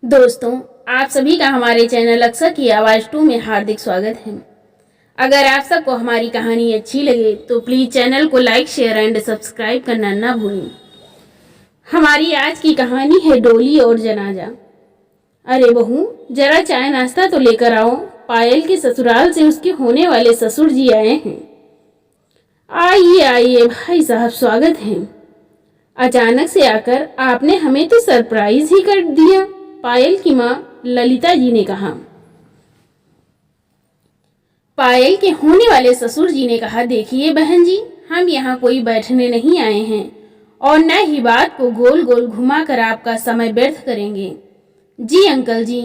दोस्तों, आप सभी का हमारे चैनल अक्सर की आवाज़ 2 में हार्दिक स्वागत है। अगर आप सबको हमारी कहानी अच्छी लगे तो प्लीज़ चैनल को लाइक, शेयर एंड सब्सक्राइब करना ना भूलें। हमारी आज की कहानी है डोली और जनाजा। अरे बहू, जरा चाय नाश्ता तो लेकर आओ। पायल के ससुराल से उसके होने वाले ससुर जी आए हैं। आइए आइए भाई साहब, स्वागत है। अचानक से आकर आपने हमें तो सरप्राइज ही कर दिया, पायल की माँ ललिता जी ने कहा। पायल के होने वाले ससुर जी ने कहा, देखिए बहन जी, हम यहाँ कोई बैठने नहीं आए हैं और न ही बात को गोल गोल घुमाकर आपका समय व्यर्थ करेंगे। जी अंकल जी।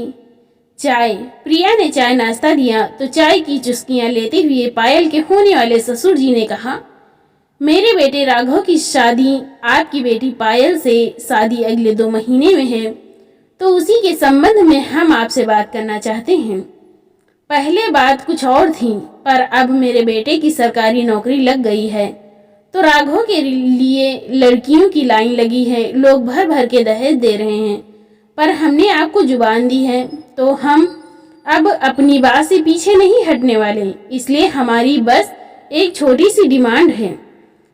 चाय। प्रिया ने चाय नाश्ता दिया तो चाय की चुस्कियां लेते हुए पायल के होने वाले ससुर जी ने कहा, मेरे बेटे राघव की शादी आपकी बेटी पायल से शादी अगले 2 महीने में है, तो उसी के संबंध में हम आपसे बात करना चाहते हैं। पहले बात कुछ और थी, पर अब मेरे बेटे की सरकारी नौकरी लग गई है तो राघव के लिए लड़कियों की लाइन लगी है। लोग भर भर के दहेज दे रहे हैं, पर हमने आपको जुबान दी है तो हम अब अपनी बात से पीछे नहीं हटने वाले। इसलिए हमारी बस एक छोटी सी डिमांड है।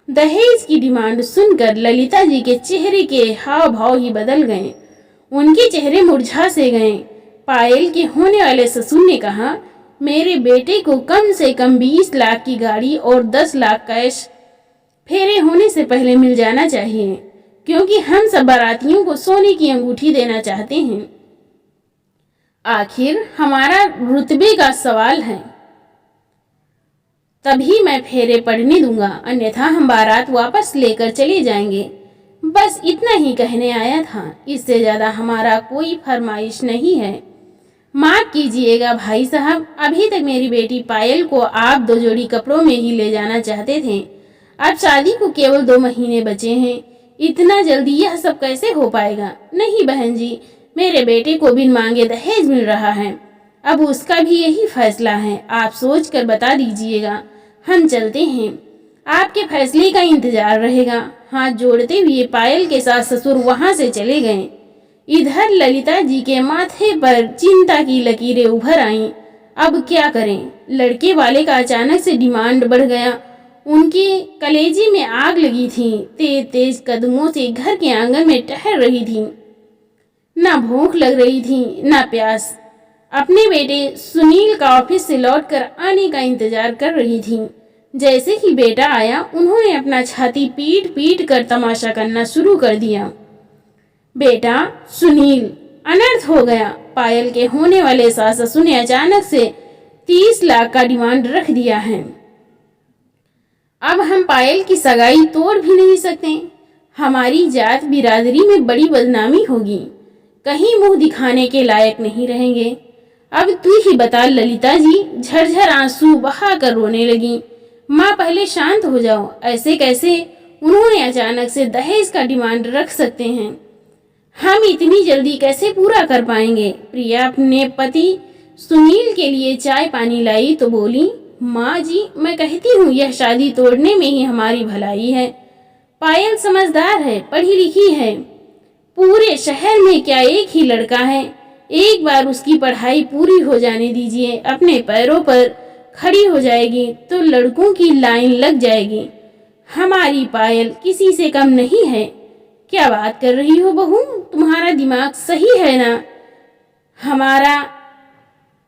दहेज की डिमांड सुनकर ललिता जी के चेहरे के हाव भाव ही बदल गए। उनके चेहरे मुरझा से गए। पायल के होने वाले ससुर ने कहा, मेरे बेटे को कम से कम 20 लाख की गाड़ी और 10 लाख कैश फेरे होने से पहले मिल जाना चाहिए, क्योंकि हम सब बारातियों को सोने की अंगूठी देना चाहते हैं। आखिर हमारा रुतबे का सवाल है, तभी मैं फेरे पड़ने दूंगा, अन्यथा हम बारात वापस लेकर चले जाएंगे। बस इतना ही कहने आया था, इससे ज्यादा हमारा कोई फरमाइश नहीं है। माफ कीजिएगा भाई साहब, अभी तक मेरी बेटी पायल को आप 2 जोड़ी कपड़ों में ही ले जाना चाहते थे। अब शादी को केवल 2 महीने बचे हैं, इतना जल्दी यह सब कैसे हो पाएगा? नहीं बहन जी, मेरे बेटे को बिन मांगे दहेज मिल रहा है, अब उसका भी यही फैसला है। आप सोच कर बता दीजिएगा। हम चलते हैं, आपके फैसले का इंतजार रहेगा। हाथ जोड़ते हुए पायल के साथ ससुर वहां से चले गए। इधर ललिता जी के माथे पर चिंता की लकीरें उभर आईं। अब क्या करें? लड़के वाले का अचानक से डिमांड बढ़ गया। उनके कलेजे में आग लगी थी। तेज तेज कदमों से घर के आंगन में टहल रही थी। ना भूख लग रही थी ना प्यास। अपने बेटे सुनील का ऑफिस से लौटकर आने का इंतजार कर रही थी। जैसे ही बेटा आया, उन्होंने अपना छाती पीट पीट कर तमाशा करना शुरू कर दिया। बेटा सुनील, अनर्थ हो गया। पायल के होने वाले सास ससुर ने अचानक से 30 लाख का डिमांड रख दिया है। अब हम पायल की सगाई तोड़ भी नहीं सकते। हमारी जात बिरादरी में बड़ी बदनामी होगी, कहीं मुंह दिखाने के लायक नहीं रहेंगे। अब तू ही बता ललिता जी, झरझर आंसू बहाकर रोने लगी। माँ पहले शांत हो जाओ, ऐसे कैसे उन्होंने अचानक से दहेज का डिमांड रख सकते हैं? हम इतनी जल्दी कैसे पूरा कर पाएंगे? प्रिया अपने पति सुनील के लिए चाय पानी लाई तो बोली, माँ जी, मैं कहती हूँ यह शादी तोड़ने में ही हमारी भलाई है। पायल समझदार है, पढ़ी लिखी है। पूरे शहर में क्या एक ही लड़का है? एक बार उसकी पढ़ाई पूरी हो जाने दीजिए, अपने पैरों पर खड़ी हो जाएगी तो लड़कों की लाइन लग जाएगी। हमारी पायल किसी से कम नहीं है। क्या बात कर रही हो बहू, तुम्हारा दिमाग सही है ना? हमारा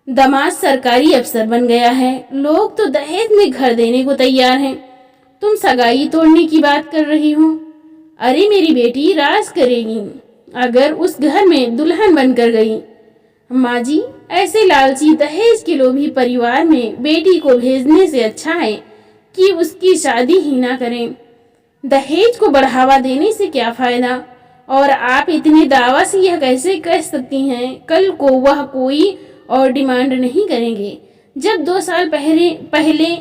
दामाद सरकारी अफसर बन गया है, लोग तो दहेज में घर देने को तैयार हैं। तुम सगाई तोड़ने की बात कर रही हो? अरे मेरी बेटी राज करेगी अगर उस घर में दुल्हन बनकर गई। माँ जी, ऐसे लालची दहेज के लोभी परिवार में बेटी को भेजने से अच्छा है कि उसकी शादी ही ना करें। दहेज को बढ़ावा देने से क्या फायदा? और आप इतने दावा से यह कैसे कह सकती हैं कल को वह कोई और डिमांड नहीं करेंगे? जब 2 साल पहले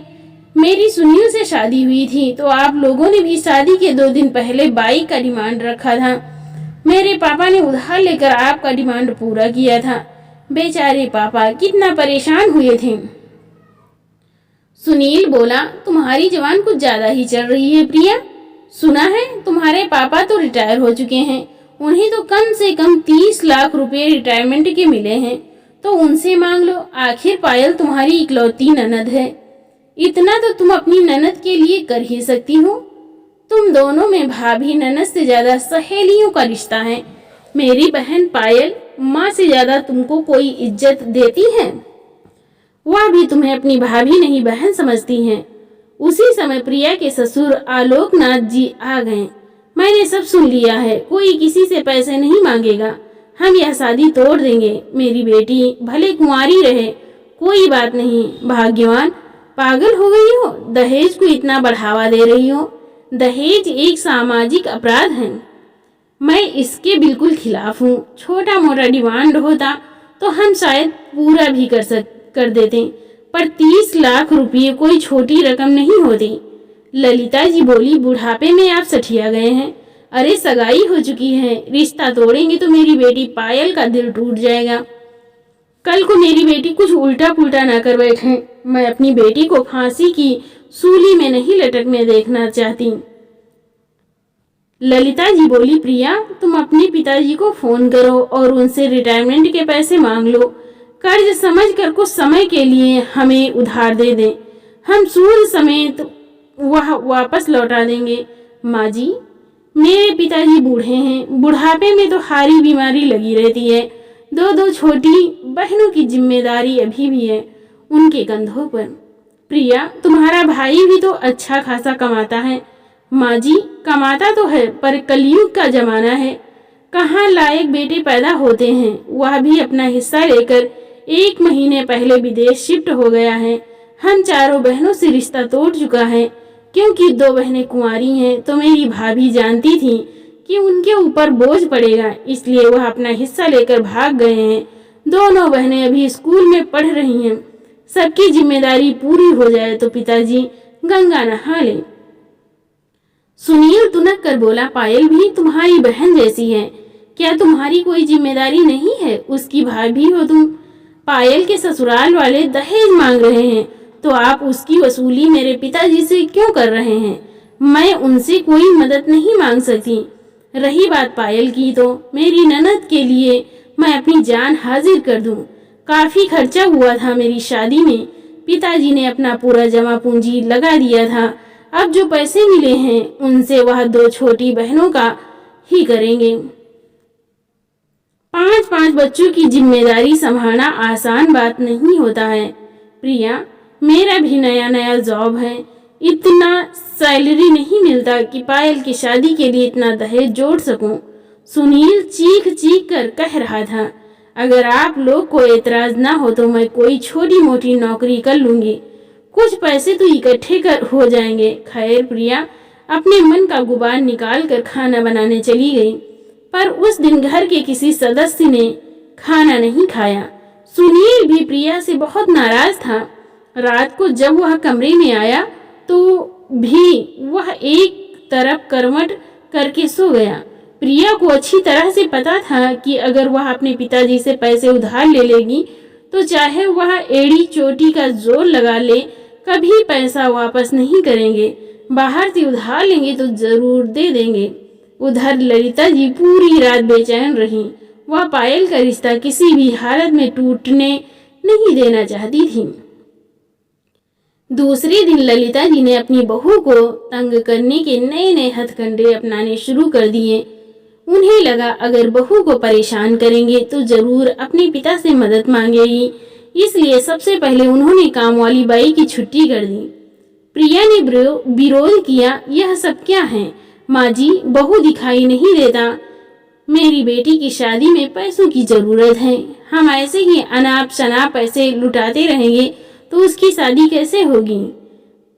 मेरी सुनील से शादी हुई थी तो आप लोगों ने भी शादी के 2 दिन पहले बाइक का डिमांड रखा था। मेरे पापा ने उधार लेकर आपका डिमांड पूरा किया था। बेचारे पापा कितना परेशान हुए थे। सुनील बोला, तुम्हारी जबान कुछ ज्यादा ही चल रही है प्रिया। सुना है तुम्हारे पापा तो रिटायर हो चुके हैं उन्हें तो कम से कम 30 लाख रुपए रिटायरमेंट के मिले हैं, तो उनसे मांग लो। आखिर पायल तुम्हारी इकलौती ननद है, इतना तो तुम अपनी ननद के लिए कर ही सकती हो। तुम दोनों में भाभी ननद से ज्यादा सहेलियों का रिश्ता है। मेरी बहन पायल माँ से ज्यादा तुमको कोई इज्जत देती है? वह भी तुम्हें अपनी भाभी नहीं बहन समझती हैं। उसी समय प्रिया के ससुर आलोकनाथ जी आ गए। मैंने सब सुन लिया है, कोई किसी से पैसे नहीं मांगेगा, हम यह शादी तोड़ देंगे। मेरी बेटी भले कुंवारी रहे, कोई बात नहीं। भाग्यवान, पागल हो गई हो? दहेज को इतना बढ़ावा दे रही हो। दहेज एक सामाजिक अपराध है, मैं इसके बिल्कुल खिलाफ हूँ। छोटा मोटा डिमांड होता तो हम शायद पूरा भी कर देते, पर 30 लाख रुपये कोई छोटी रकम नहीं होती। ललिता जी बोली, बुढ़ापे में आप सठिया गए हैं। अरे सगाई हो चुकी है, रिश्ता तोड़ेंगे तो मेरी बेटी पायल का दिल टूट जाएगा। कल को मेरी बेटी कुछ उल्टा पुल्टा ना कर बैठे। मैं अपनी बेटी को फांसी की सूली में नहीं लटकने देखना चाहती। ललिता जी बोली, प्रिया तुम अपने पिताजी को फोन करो और उनसे रिटायरमेंट के पैसे मांग लो। कर्ज समझ कर कुछ समय के लिए हमें उधार दे दें, हम सूद समेत वह वापस लौटा देंगे। माँ जी, मेरे पिताजी बूढ़े हैं, बुढ़ापे में तो हारी बीमारी लगी रहती है। दो छोटी बहनों की जिम्मेदारी अभी भी है उनके कंधों पर। प्रिया, तुम्हारा भाई भी तो अच्छा खासा कमाता है। माँ जी, कमाता तो है, पर कलयुग का जमाना है, कहाँ लायक बेटे पैदा होते हैं। वह भी अपना हिस्सा लेकर 1 महीने पहले विदेश शिफ्ट हो गया है। हम चारों बहनों से रिश्ता तोड़ चुका है, क्योंकि 2 बहनें कुंवारी हैं, तो मेरी भाभी जानती थी कि उनके ऊपर बोझ पड़ेगा, इसलिए वह अपना हिस्सा लेकर भाग गए हैं। दोनों बहनें अभी स्कूल में पढ़ रही हैं। सबकी जिम्मेदारी पूरी हो जाए तो पिताजी गंगा नहा ले। सुनील तुनक कर बोला, पायल भी तुम्हारी बहन जैसी है, क्या तुम्हारी कोई जिम्मेदारी नहीं है? उसकी भाभी हो तुम। पायल के ससुराल वाले दहेज मांग रहे हैं, तो आप उसकी वसूली मेरे पिताजी से क्यों कर रहे हैं? मैं उनसे कोई मदद नहीं मांग सकती। रही बात पायल की, तो मेरी ननद के लिए मैं अपनी जान हाजिर कर दूं। काफी खर्चा हुआ था मेरी शादी में, पिताजी ने अपना पूरा जमा पूंजी लगा दिया था। अब जो पैसे मिले हैं उनसे वह 2 छोटी बहनों का ही करेंगे। 5 बच्चों की जिम्मेदारी संभालना आसान बात नहीं होता है। प्रिया, मेरा भी नया जॉब है, इतना सैलरी नहीं मिलता कि पायल की शादी के लिए इतना दहेज जोड़ सकूं। सुनील चीख कर कह रहा था, अगर आप लोग को एतराज ना हो तो मैं कोई छोटी मोटी नौकरी कर लूंगी, कुछ पैसे तो इकट्ठे हो जाएंगे। खैर प्रिया अपने मन का गुबार निकाल कर खाना बनाने चली गई, पर उस दिन घर के किसी सदस्य ने खाना नहीं खाया। सुनील भी प्रिया से बहुत नाराज था। रात को जब वह कमरे में आया तो भी वह एक तरफ करवट करके सो गया। प्रिया को अच्छी तरह से पता था कि अगर वह अपने पिताजी से पैसे उधार ले लेगी तो चाहे वह एड़ी चोटी का जोर लगा ले, कभी पैसा वापस नहीं करेंगे। बाहर से उधार लेंगे तो जरूर दे देंगे। उधर ललिता जी पूरी रात बेचैन रही। वह पायल का रिश्ता किसी भी हालत में टूटने नहीं देना चाहती थी। दूसरे दिन ललिता जी ने अपनी बहू को तंग करने के नए हथकंडे अपनाने शुरू कर दिए। उन्हें लगा अगर बहू को परेशान करेंगे तो जरूर अपने पिता से मदद मांगेगी, इसलिए सबसे पहले उन्होंने काम वाली बाई की छुट्टी कर दी। प्रिया ने विरोध किया, यह सब क्या है माँ जी, बहू दिखाई नहीं देता। मेरी बेटी की शादी में पैसों की जरूरत है, हम ऐसे ही अनाप शनाप पैसे लुटाते रहेंगे तो उसकी शादी कैसे होगी?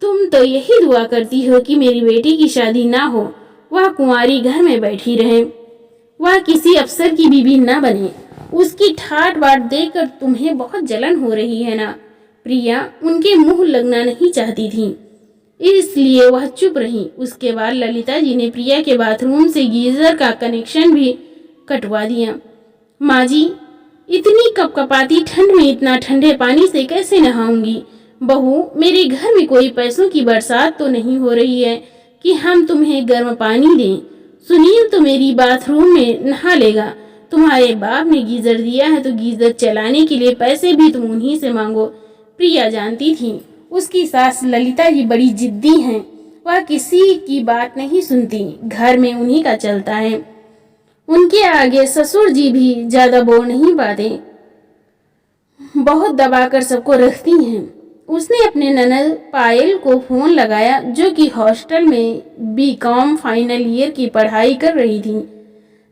तुम तो यही दुआ करती हो कि मेरी बेटी की शादी ना हो, वह कुंवारी घर में बैठी रहे, वह किसी अफसर की बीवी ना बने। उसकी ठाट बाट देखकर तुम्हें बहुत जलन हो रही है ना? प्रिया उनके मुंह लगना नहीं चाहती थी, इसलिए वह चुप रही। उसके बाद ललिता जी ने प्रिया के बाथरूम से गीजर का कनेक्शन भी कटवा दिया। माँ जी, इतनी कपकपाती ठंड में इतना ठंडे पानी से कैसे नहाऊंगी? बहू, मेरे घर में कोई पैसों की बरसात तो नहीं हो रही है कि हम तुम्हें गर्म पानी दें। सुनील तो मेरी बाथरूम में नहा लेगा। तुम्हारे बाप ने गीजर दिया है तो गीजर चलाने के लिए पैसे भी तुम उन्हीं से मांगो। प्रिया जानती थी उसकी सास ललिता जी बड़ी जिद्दी हैं। वह किसी की बात नहीं सुनती, घर में उन्हीं का चलता है। उनके आगे ससुर जी भी ज्यादा बोल नहीं पाते, बहुत दबाकर सबको रखती हैं। उसने अपने ननद पायल को फोन लगाया जो कि हॉस्टल में बीकॉम फाइनल ईयर की पढ़ाई कर रही थी।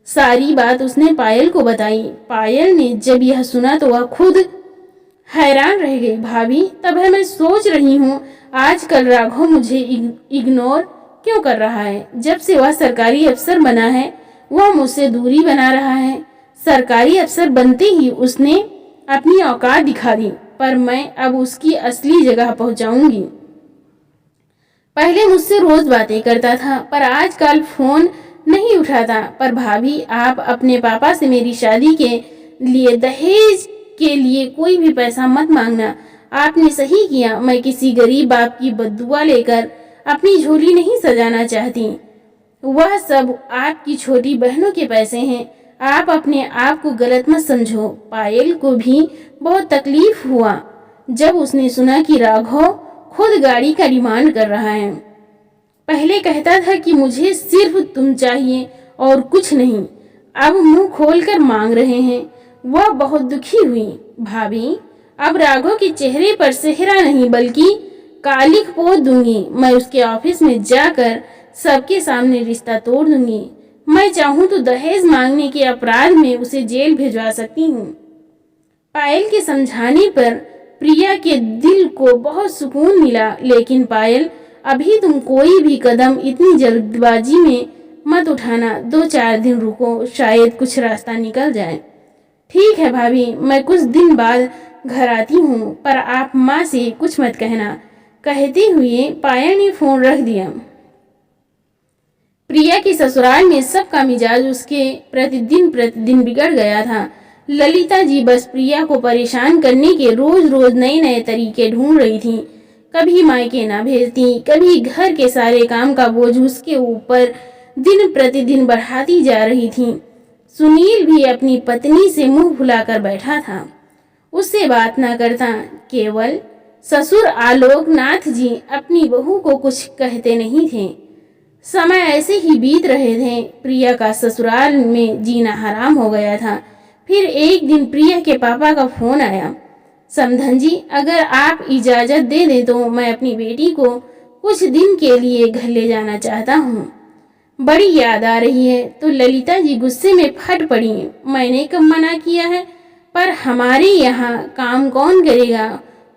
सारी बात उसने पायल को बताई। पायल ने जब यह सुना तो वह खुद हैरान रह गई। भाभी, तब है मैं सोच रही हूँ आजकल राघव मुझे इग्नोर क्यों कर रहा है। जब से वह सरकारी अफसर बना है वह मुझसे दूरी बना रहा है। सरकारी अफसर बनते ही उसने अपनी औकात दिखा दी, पर मैं अब उसकी असली जगह पहुंचाऊंगी। पहले मुझसे रोज बातें करता था पर आजकल फोन नहीं उठाता। पर भाभी, आप अपने पापा से मेरी शादी के लिए दहेज के लिए कोई भी पैसा मत मांगना। आपने सही किया। मैं किसी गरीब बाप की बद्दुआ लेकर अपनी झोली नहीं सजाना चाहती। वह सब आपकी छोटी बहनों के पैसे हैं। आप अपने आप को गलत मत समझो। पायल को भी बहुत तकलीफ हुआ जब उसने सुना कि राघव खुद गाड़ी का डिमांड कर रहा है। पहले कहता था कि मुझे सिर्फ तुम चाहिए और कुछ नहीं, अब मुंह खोलकर मांग रहे हैं। वह बहुत दुखी हुई। भाभी, अब राघव के चेहरे पर सेहरा नहीं बल्कि कालिख पोत दूंगी। मैं उसके ऑफिस में जाकर सबके सामने रिश्ता तोड़ दूंगी। मैं चाहूं तो दहेज मांगने के अपराध में उसे जेल भिजवा सकती हूँ। पायल के समझाने पर प्रिया के दिल को बहुत सुकून मिला। लेकिन पायल, अभी तुम कोई भी कदम इतनी जल्दबाजी में मत उठाना। 2-4 दिन रुको, शायद कुछ रास्ता निकल जाए। ठीक है भाभी, मैं कुछ दिन बाद घर आती हूँ, पर आप माँ से कुछ मत कहना। कहते हुए पायल ने फोन रख दिया। प्रिया के ससुराल में सबका मिजाज उसके प्रतिदिन बिगड़ गया था। ललिता जी बस प्रिया को परेशान करने के रोज रोज नए नए तरीके ढूंढ रही थी। कभी मायके ना भेजती, कभी घर के सारे काम का बोझ उसके ऊपर दिन प्रतिदिन बढ़ाती जा रही थी। सुनील भी अपनी पत्नी से मुंह फुलाकर बैठा था, उससे बात ना करता। केवल ससुर आलोकनाथ जी अपनी बहू को कुछ कहते नहीं थे। समय ऐसे ही बीत रहे थे। प्रिया का ससुराल में जीना हराम हो गया था। फिर एक दिन प्रिया के पापा का फोन आया। समधन जी, अगर आप इजाजत दे दें तो मैं अपनी बेटी को कुछ दिन के लिए घर ले जाना चाहता हूँ। बड़ी याद आ रही है। तो ललिता जी गुस्से में फट पड़ी। मैंने कब मना किया है? पर हमारे यहाँ काम कौन करेगा?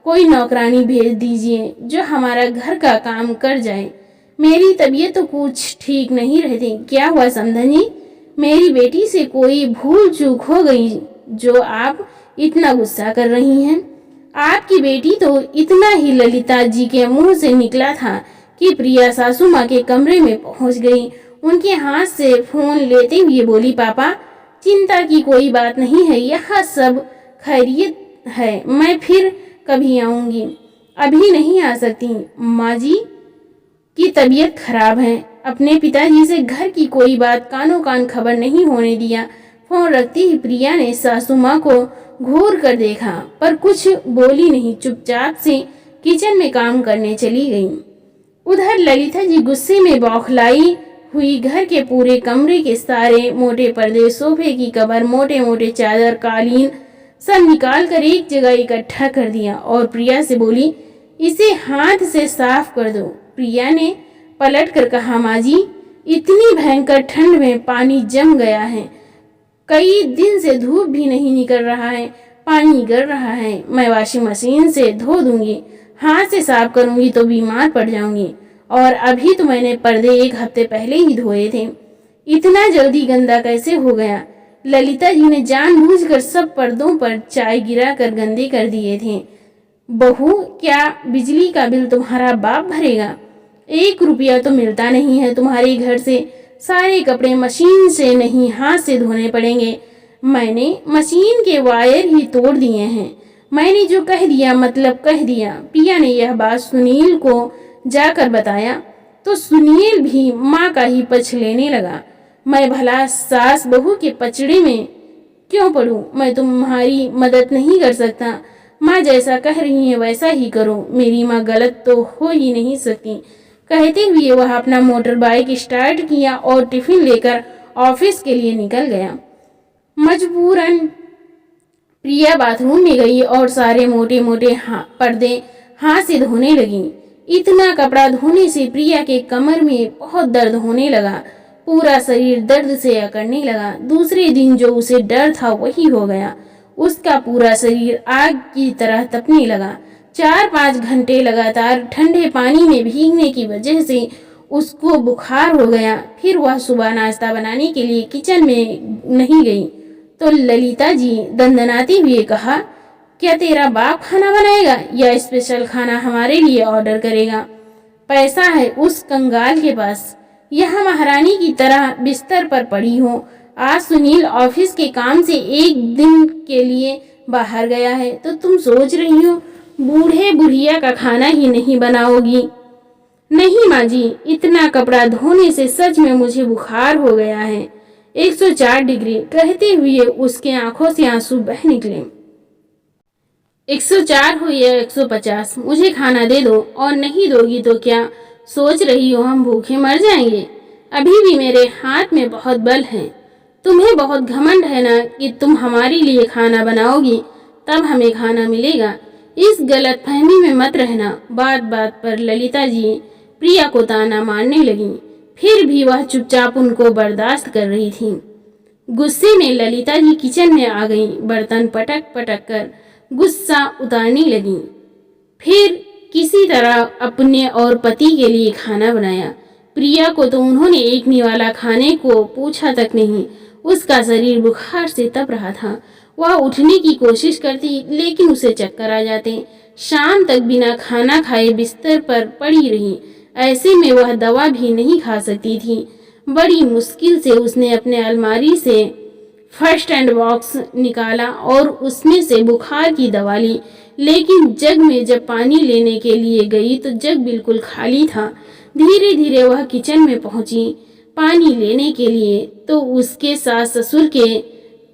कोई नौकरानी भेज दीजिए जो हमारा घर का काम कर जाए। मेरी तबीयत तो कुछ ठीक नहीं रहती। क्या हुआ समधन जी? मेरी बेटी से कोई भूल चूक हो गई जो आप इतना गुस्सा कर रही हैं? आपकी बेटी तो इतना ही ललिता जी के मुंह से निकला था कि प्रिया सासू माँ के कमरे में पहुंच गई। उनके हाथ से फोन लेते हुए बोली, पापा चिंता की कोई बात नहीं है, यह सब खैरियत है। मैं फिर कभी आऊंगी, अभी नहीं आ सकती। माँ जी की तबीयत खराब है। अपने पिताजी से घर की कोई बात कानों कान खबर नहीं होने दिया। फोन रखते ही प्रिया ने सासू माँ को घूर कर देखा पर कुछ बोली नहीं, चुपचाप से किचन में काम करने चली गई। उधर ललिता जी गुस्से में बौखलाई हुई घर के पूरे कमरे के सारे मोटे पर्दे, सोफे की कवर, मोटे मोटे चादर, कालीन सब निकाल कर एक जगह इकट्ठा कर दिया और प्रिया से बोली, इसे हाथ से साफ कर दो। प्रिया ने पलट कर कहा, माँ जी इतनी भयंकर ठंड में पानी जम गया है, कई दिन से धूप भी नहीं निकल रहा है, पानी गिर रहा है। मैं वॉशिंग मशीन से धो दूंगी, हाथ से साफ करूंगी तो बीमार पड़ जाऊंगी। और अभी तो मैंने पर्दे 1 हफ्ते पहले ही धोए थे, इतना जल्दी गंदा कैसे हो गया? ललिता जी ने जानबूझकर सब पर्दों पर चाय गिरा कर गंदे कर दिए थे। बहू, क्या बिजली का बिल तुम्हारा बाप भरेगा? 1 रुपया तो मिलता नहीं है तुम्हारे घर से। सारे कपड़े मशीन से नहीं हाथ से धोने पड़ेंगे। मैंने मशीन के वायर ही तोड़ दिए हैं। मैंने जो कह दिया मतलब कह दिया। प्रिया ने यह बात सुनील को जाकर बताया तो सुनील भी माँ का ही पक्ष लेने लगा। मैं भला सास बहू के पचड़े में क्यों पढ़ूं? मैं तुम्हारी मदद नहीं कर सकता। माँ जैसा कह रही है वैसा ही करो। मेरी माँ गलत तो हो ही नहीं सकती। कहते हुए वह अपना मोटर बाइक स्टार्ट किया और टिफिन लेकर ऑफिस के लिए निकल गया। मजबूरन प्रिया बाथरूम में गई और सारे मोटे मोटे पर्दे हाथ से धोने लगी। इतना कपड़ा धोने से प्रिया के कमर में बहुत दर्द होने लगा। पूरा शरीर दर्द से अकड़ने लगा। दूसरे दिन जो उसे डर था वही हो गया। उसका पूरा शरीर आग की तरह तपने लगा। 4-5 घंटे लगातार ठंडे पानी में भीगने की वजह से उसको बुखार हो गया। फिर वह सुबह नाश्ता बनाने के लिए किचन में नहीं गई तो ललिता जी दंदनाते हुए कहा, क्या तेरा बाप खाना बनाएगा या स्पेशल खाना हमारे लिए ऑर्डर करेगा? पैसा है उस कंगाल के पास। यहाँ महारानी की तरह बिस्तर पर पड़ी हो। आज सुनील ऑफिस के काम से एक दिन के लिए बाहर गया है तो तुम सोच रही हो बूढ़े बुढ़िया का खाना ही नहीं बनाओगी? नहीं माँ जी, इतना कपड़ा धोने से सच में मुझे बुखार हो गया है। 104 डिग्री। कहते हुए उसके आंखों से आंसू बह निकले। 104 हो या 150, मुझे खाना दे दो। और नहीं दोगी तो क्या सोच रही हो हम भूखे मर जाएंगे? अभी भी मेरे हाथ में बहुत बल है। तुम्हें बहुत घमंड है ना कि तुम हमारे लिए खाना बनाओगी तब हमें खाना मिलेगा। इस गलतफहमी में मत रहना। बात बात पर ललिता जी प्रिया को ताना मारने लगी। फिर भी वह चुपचाप उनको बर्दाश्त कर रही थी। गुस्से में ललिता जी किचन में आ गईं। बर्तन पटक पटक कर गुस्सा उतारने लगी। फिर किसी तरह अपने और पति के लिए खाना बनाया। प्रिया को तो उन्होंने एक निवाला खाने को पूछा तक नहीं। उसका शरीर बुखार से तप रहा था। वह उठने की कोशिश करती लेकिन उसे चक्कर आ जाते। शाम तक बिना खाना खाए बिस्तर पर पड़ी रही। ऐसे में वह दवा भी नहीं खा सकती थी। बड़ी मुश्किल से उसने अपने अलमारी से फर्स्ट एड बॉक्स निकाला और उसमें से बुखार की दवा ली। लेकिन जग में जब पानी लेने के लिए गई तो जग बिल्कुल खाली था। धीरे धीरे वह किचन में पहुंची पानी लेने के लिए तो उसके सास ससुर के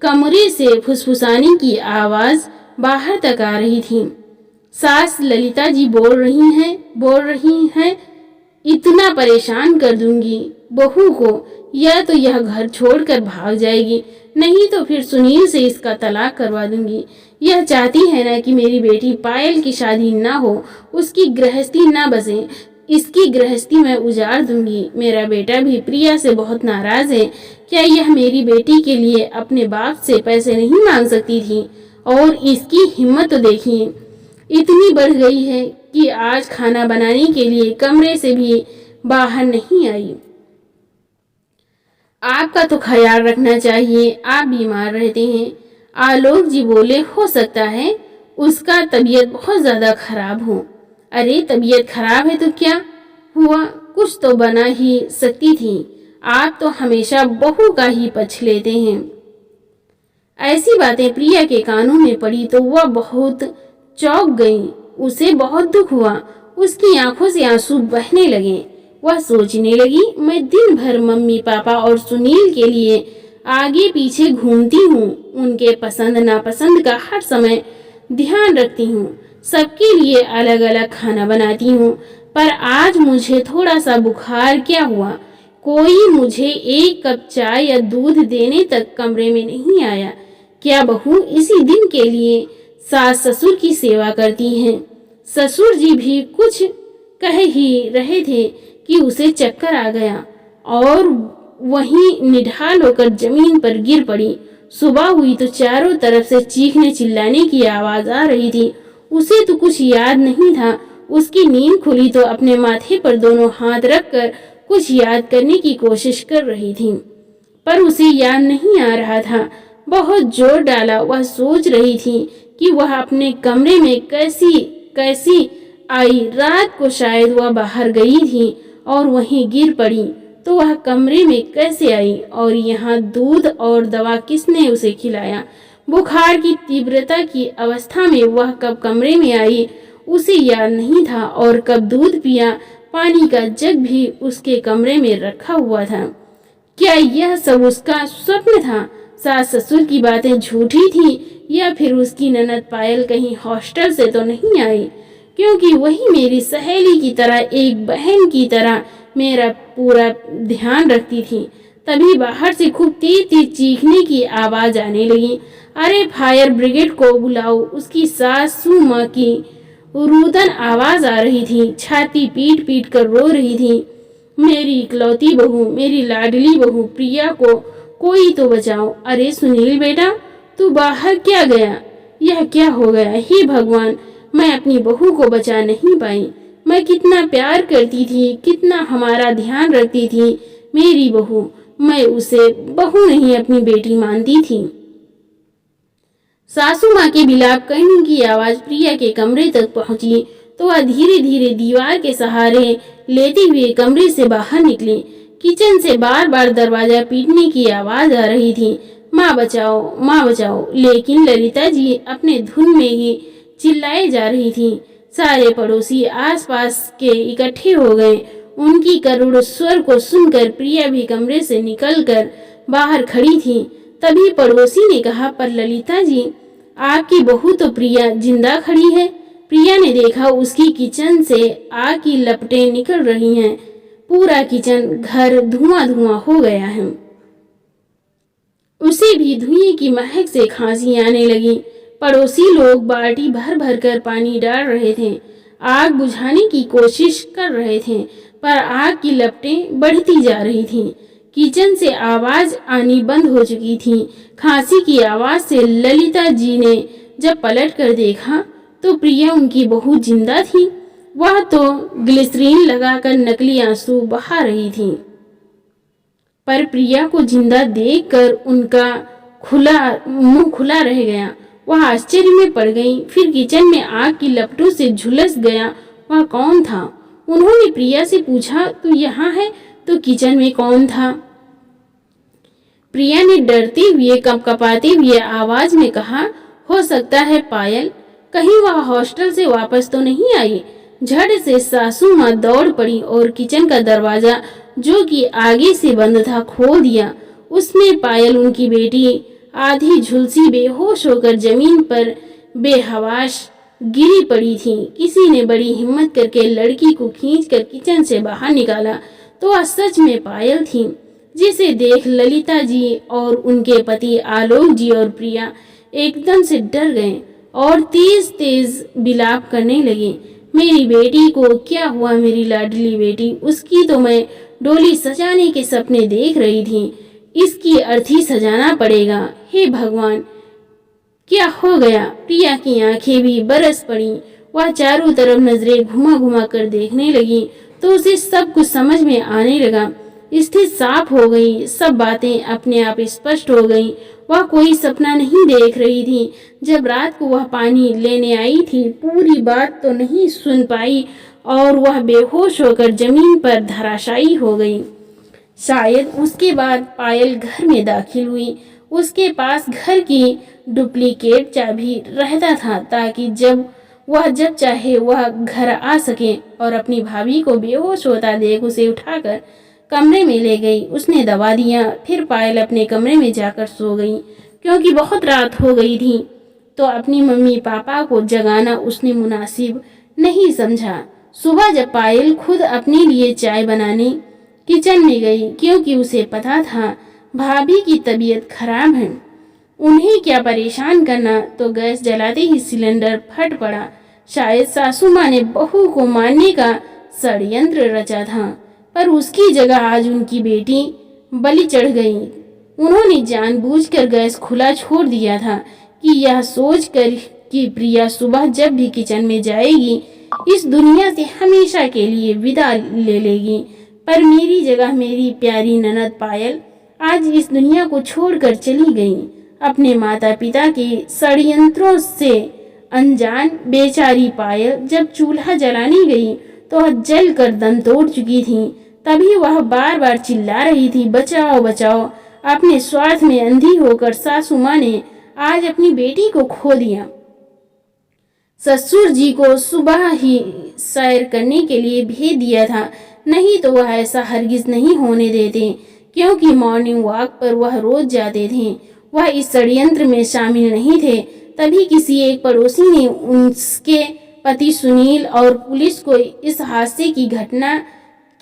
कमरे से फुसफुसाने की आवाज बाहर तक आ रही थी। सास ललिता जी बोल रही हैं, इतना परेशान कर दूंगी बहू को, या तो यह घर छोड़कर भाग जाएगी, नहीं तो फिर सुनील से इसका तलाक करवा दूंगी। यह चाहती है ना कि मेरी बेटी पायल की शादी ना हो, उसकी गृहस्थी ना बसे। इसकी गृहस्थी मैं उजाड़ दूंगी। मेरा बेटा भी प्रिया से बहुत नाराज है। क्या यह मेरी बेटी के लिए अपने बाप से पैसे नहीं मांग सकती थी? और इसकी हिम्मत तो देखिए, इतनी बढ़ गई है कि आज खाना बनाने के लिए कमरे से भी बाहर नहीं आई। आपका तो ख्याल रखना चाहिए, आप बीमार रहते हैं। आलोक जी बोले, हो सकता है उसका तबीयत बहुत ज्यादा खराब हो। अरे तबीयत खराब है तो क्या हुआ, कुछ तो बना ही सकती थी। आप तो हमेशा बहू का ही पक्ष लेते हैं। ऐसी बातें प्रिया के कानों में पड़ी तो वह बहुत चौंक गई। उसे बहुत दुख हुआ। उसकी आंखों से आंसू बहने लगे। वह सोचने लगी, मैं दिन भर मम्मी पापा और सुनील के लिए आगे पीछे घूमती हूँ। उनके पसंद नापसंद का हर समय ध्यान रखती हूँ। सबके लिए अलग अलग खाना बनाती हूँ। पर आज मुझे थोड़ा सा बुखार क्या हुआ, कोई मुझे एक कप चाय या दूध देने तक कमरे में नहीं आया। क्या बहू इसी दिन के लिए सास ससुर की सेवा करती हैं? ससुर जी भी कुछ कह ही रहे थे कि उसे चक्कर आ गया और वहीं निढाल होकर जमीन पर गिर पड़ी। सुबह हुई तो चारों तरफ से चीखने चिल्लाने की आवाज आ रही थी। उसे तो कुछ याद नहीं था। उसकी नींद खुली तो अपने माथे पर दोनों हाथ रखकर कुछ याद करने की कोशिश कर रही थी, पर उसे याद नहीं आ रहा था। बहुत जोर डाला वह सोच रही थी कि वह अपने कमरे में कैसी आई। रात को शायद वह बाहर गई थी और वहीं गिर पड़ी तो वह कमरे में कैसे आई, और यहाँ दूध और दवा किसने उसे खिलाया? बुखार की तीव्रता की अवस्था में वह कब कमरे में आई उसे याद नहीं था, और कब दूध पिया। पानी का जग भी उसके कमरे में रखा हुआ था। क्या यह सब उसका स्वप्न था? सास ससुर की बातें झूठी थी या फिर उसकी ननद पायल कहीं हॉस्टल से तो नहीं आई? क्योंकि वही मेरी सहेली की तरह, एक बहन की तरह मेरा पूरा ध्यान रखती थी। तभी बाहर से खूब तेज तेज चीखने की आवाज आने लगी। अरे फायर ब्रिगेड को बुलाओ! उसकी सासू माँ की रुदन आवाज आ रही थी, छाती पीट पीट कर रो रही थी। मेरी इकलौती बहू, मेरी लाडली बहू प्रिया को कोई तो बचाओ! अरे सुनील बेटा, तू बाहर क्या गया? यह क्या हो गया? हे भगवान, मैं अपनी बहू को बचा नहीं पाई। मैं कितना प्यार करती थी, कितना हमारा ध्यान रखती थी मेरी बहू। मैं उसे बहू नहीं, अपनी बेटी मानती थी। सासू माँ के बिलाप करने की आवाज प्रिया के कमरे तक पहुंची तो वह धीरे धीरे दीवार के सहारे लेते हुए कमरे से बाहर निकली। किचन से बार बार दरवाजा पीटने की आवाज आ रही थी, माँ बचाओ, माँ बचाओ। लेकिन ललिता जी अपने धुन में ही चिल्लाए जा रही थी। सारे पड़ोसी आसपास के इकट्ठे हो गए। उनकी करुण स्वर को सुनकर प्रिया भी कमरे से निकलकर बाहर खड़ी थी। तभी पड़ोसी ने कहा, पर ललिता जी, आपकी बहू तो प्रिया जिंदा खड़ी है। प्रिया ने देखा उसकी किचन से आग की लपटें निकल रही हैं। पूरा किचन घर धुआं धुआं हो गया है। उसे भी धुएं की महक से खांसी आने लगी। पड़ोसी लोग बाल्टी भर भर कर पानी डाल रहे थे, आग बुझाने की कोशिश कर रहे थे, पर आग की लपटें बढ़ती जा रही थीं। किचन से आवाज आनी बंद हो चुकी थी। खांसी की आवाज से ललिता जी ने जब पलट कर देखा तो प्रिया, उनकी बहू, जिंदा थी। वह तो ग्लिसरीन लगाकर नकली आंसू बहा रही थी। पर प्रिया को जिंदा देखकर उनका मुंह खुला रह गया। वह आश्चर्य में पड़ गई। फिर किचन में आग की लपटों से झुलस गया। वह कौन था? उन्होंने प्रिया से पूछा, तू यहाँ है? तो किचन में कौन था? प्रिया ने डरते हुए, कपकपाते हुए आवाज में कहा, हो सकता है पायल, कहीं वह हॉस्टल से वापस तो नहीं आई। झट से सासू माँ दौड़ पड़ी और किचन का दरवाजा, जो कि आगे से बंद था, खोल दिया। उसमें पायल, उनकी बेटी, आधी झुलसी बेहोश होकर जमीन पर बेहवास गिरी पड़ी थी। किसी ने बड़ी हिम्मत करके लड़की को खींचकर किचन से बाहर निकाला तो वह सच में पायल थी, जिसे देख ललिता जी और उनके पति आलोक जी और प्रिया एकदम से डर गए और तेज तेज बिलाप करने लगे। मेरी बेटी को क्या हुआ? मेरी लाडली बेटी, उसकी तो मैं डोली सजाने के सपने देख रही थी। इसकी अर्थी सजाना पड़ेगा। हे भगवान, क्या हो गया? प्रिया की आंखें भी बरस पड़ी। वह चारों तरफ नजरें घुमा घुमा कर देखने लगी तो उसे सब कुछ समझ में आने लगा। स्थिति साफ हो गई, सब बातें अपने आप स्पष्ट हो गईं। वह कोई सपना नहीं देख रही थी। जब रात को वह पानी लेने आई थी, पूरी बात तो नहीं सुन पाई और वह बेहोश होकर जमीन पर धराशायी हो गई। शायद उसके बाद पायल घर में दाखिल हुई। उसके पास घर की डुप्लीकेट चाबी रहता था ताकि जब चाहे वह घर आ सके और अपनी भाभी को बेहोश होता देख उसे उठाकर कमरे में ले गई। उसने दबा दिया। फिर पायल अपने कमरे में जाकर सो गई। क्योंकि बहुत रात हो गई थी तो अपनी मम्मी पापा को जगाना उसने मुनासिब नहीं समझा। सुबह जब पायल खुद अपने लिए चाय बनाने किचन में गई, क्योंकि उसे पता था भाभी की तबीयत खराब है, उन्हें क्या परेशान करना, तो गैस जलाते ही सिलेंडर फट पड़ा। शायद सासू माँ ने बहू को मारने का षड्यंत्र रचा था, पर उसकी जगह आज उनकी बेटी बलि चढ़ गई। उन्होंने जानबूझकर गैस खुला छोड़ दिया था कि यह सोचकर कि प्रिया सुबह जब भी किचन में जाएगी इस दुनिया से हमेशा के लिए विदा ले लेगी। पर मेरी जगह मेरी प्यारी ननद पायल आज इस दुनिया को छोड़कर चली गई। अपने माता पिता के षड्यंत्रों से अनजान बेचारी पायल जब चूल्हा जलाने गई तो वह जल कर दम तोड़ चुकी थी। तभी वह बार बार चिल्ला रही थी, बचाओ बचाओ। अपने स्वार्थ में अंधी होकर सासू माँ ने आज अपनी बेटी को खो दिया। ससुर जी को सुबह ही सैर करने के लिए भेज दिया था, नहीं तो वह ऐसा हरगिज नहीं होने देते क्योंकि मॉर्निंग वॉक पर वह रोज जाते थे। वह इस षड्यंत्र में शामिल नहीं थे। तभी किसी एक पड़ोसी ने उसके पति सुनील और पुलिस को इस हादसे की घटना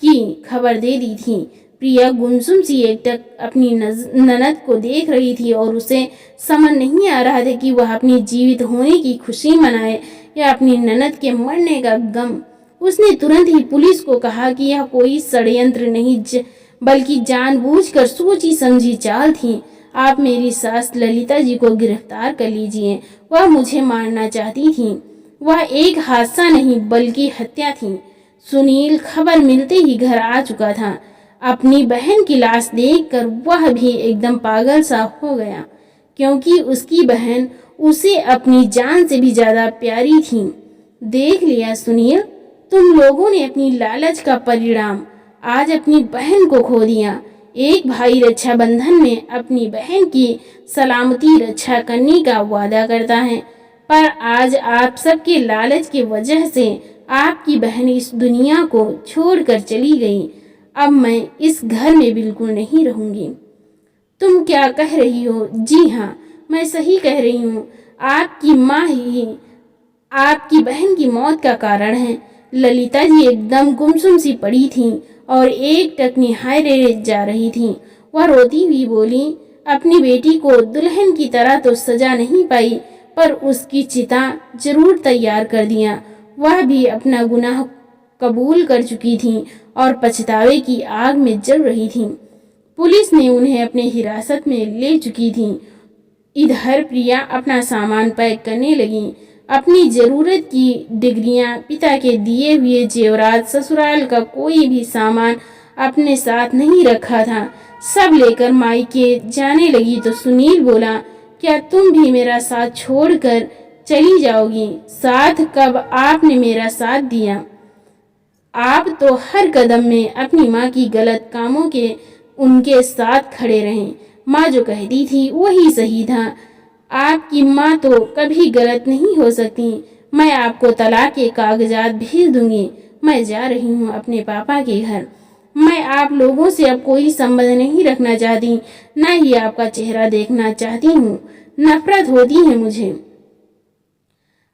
की खबर दे दी थी। प्रिया गुमसुम सी एकटक अपनी ननद को देख रही थी और उसे समझ नहीं आ रहा था कि वह अपनी जीवित होने की खुशी मनाए या अपनी ननद के मरने का गम। उसने तुरंत ही पुलिस को कहा कि यह कोई षड्यंत्र नहीं बल्कि जानबूझकर सोची समझी चाल थी। आप मेरी सास ललिता जी को गिरफ्तार कर लीजिए, वह मुझे मारना चाहती थी। वह एक हादसा नहीं बल्कि हत्या थी। सुनील खबर मिलते ही घर आ चुका था। अपनी बहन की लाश देखकर वह भी एकदम पागल सा हो गया, क्योंकि उसकी बहन उसे अपनी जान से भी ज्यादा प्यारी थी। देख लिया सुनील, तुम लोगों ने अपनी लालच का परिणाम आज अपनी बहन को खो दिया। एक भाई रक्षाबंधन में अपनी बहन की सलामती रक्षा करने का वादा करता है, पर आज आप सबके लालच की वजह से आपकी बहन इस दुनिया को छोड़कर चली गई। अब मैं इस घर में बिल्कुल नहीं रहूंगी। तुम क्या कह रही हो? जी हाँ, मैं सही कह रही हूँ। आपकी माँ ही आपकी बहन की मौत का कारण है। ललिता जी एकदम गुमसुम सी पड़ी थी और एक टक निहाय रह जा रही थी। वह रोती हुई बोली, अपनी बेटी को दुल्हन की तरह तो सजा नहीं पाई, पर उसकी चिता जरूर तैयार कर दिया। वह भी अपना गुनाह कबूल कर चुकी थी और पछतावे की आग में जल रही थी। पुलिस ने उन्हें अपने हिरासत में ले चुकी थी। इधर प्रिया अपना सामान पैक करने लगी। अपनी जरूरत की डिग्रियां, पिता के दिए हुए जेवरात, ससुराल का कोई भी सामान अपने साथ नहीं रखा था। सब लेकर मायके जाने लगी तो सुनील बोला, क्या तुम भी मेरा साथ छोड़कर चली जाओगी? साथ कब? आपने मेरा साथ दिया। आप तो हर कदम में अपनी माँ की गलत कामों के उनके साथ खड़े रहे। माँ जो कहती थी वही सही था। आपकी माँ तो कभी गलत नहीं हो सकती। मैं आपको तलाक के कागजात भेज दूंगी। मैं जा रही हूँ अपने पापा के घर। मैं आप लोगों से अब कोई संबंध नहीं रखना चाहती, न ही आपका चेहरा देखना चाहती हूँ। नफरत होती है मुझे।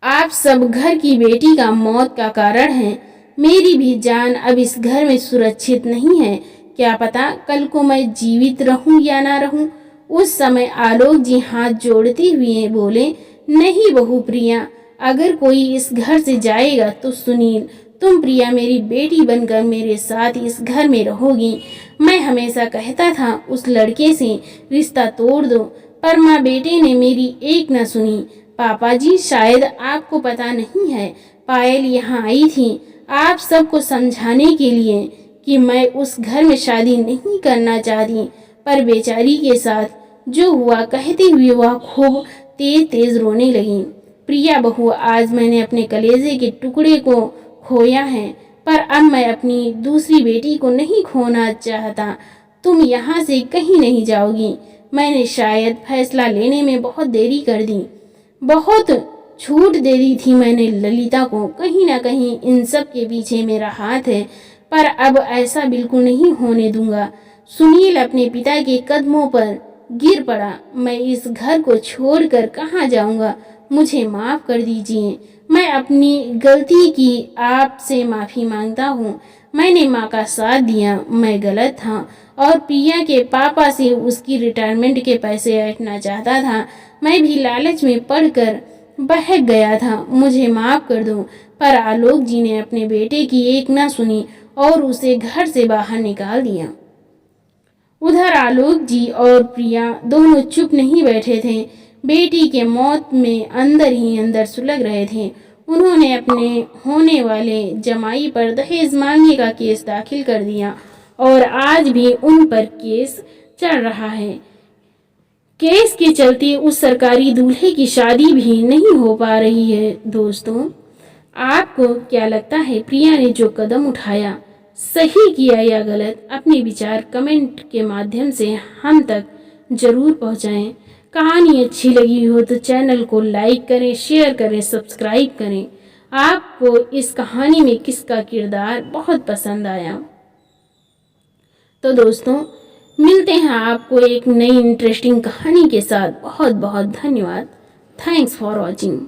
आप सब घर की बेटी का मौत का कारण हैं। मेरी भी जान अब इस घर में सुरक्षित नहीं है। क्या पता कल को मैं जीवित रहूं या ना रहूं। उस समय आलोक जी हाथ जोड़ते हुए बोले, नहीं बहू प्रिया, अगर कोई इस घर से जाएगा तो सुनील। तुम प्रिया मेरी बेटी बनकर मेरे साथ इस घर में रहोगी। मैं हमेशा कहता था उस लड़के से रिश्ता तोड़ दो, पर माँ बेटे ने मेरी एक न सुनी। पापा जी, शायद आपको पता नहीं है, पायल यहाँ आई थी आप सबको समझाने के लिए कि मैं उस घर में शादी नहीं करना चाहती, पर बेचारी के साथ जो हुआ कहते हुए वह खूब तेज तेज रोने लगी। प्रिया बहू, आज मैंने अपने कलेजे के टुकड़े को खोया है, पर अब मैं अपनी दूसरी बेटी को नहीं खोना चाहता। तुम यहाँ से कहीं नहीं जाओगी। मैंने शायद फैसला लेने में बहुत देरी कर दी, बहुत छूट दे दी थी मैंने ललिता को। कहीं ना कहीं इन सब के पीछे मेरा हाथ है, पर अब ऐसा बिल्कुल नहीं होने दूंगा। सुनील अपने पिता के कदमों पर गिर पड़ा। मैं इस घर को छोड़कर कहाँ जाऊंगा? मुझे माफ कर दीजिए। मैं अपनी गलती की आपसे माफी मांगता हूँ। मैंने माँ का साथ दिया, मैं गलत था और प्रिया के पापा से उसकी रिटायरमेंट के पैसे ऐंठना चाहता था। मैं भी लालच में पड़कर बहक गया था, मुझे माफ कर दो। पर आलोक जी ने अपने बेटे की एक न सुनी और उसे घर से बाहर निकाल दिया। उधर आलोक जी और प्रिया दोनों चुप नहीं बैठे थे। बेटी के मौत में अंदर ही अंदर सुलग रहे थे। उन्होंने अपने होने वाले जमाई पर दहेज मांगने का केस दाखिल कर दिया और आज भी उन पर केस चल रहा है। केस के चलते उस सरकारी दूल्हे की शादी भी नहीं हो पा रही है। दोस्तों, आपको क्या लगता है प्रिया ने जो कदम उठाया सही किया या गलत? अपने विचार कमेंट के माध्यम से हम तक जरूर पहुंचाएं। कहानी अच्छी लगी हो तो चैनल को लाइक करें, शेयर करें, सब्सक्राइब करें। आपको इस कहानी में किसका किरदार बहुत पसंद आया? तो दोस्तों, मिलते हैं आपको एक नई इंटरेस्टिंग कहानी के साथ। बहुत बहुत धन्यवाद। Thanks for watching.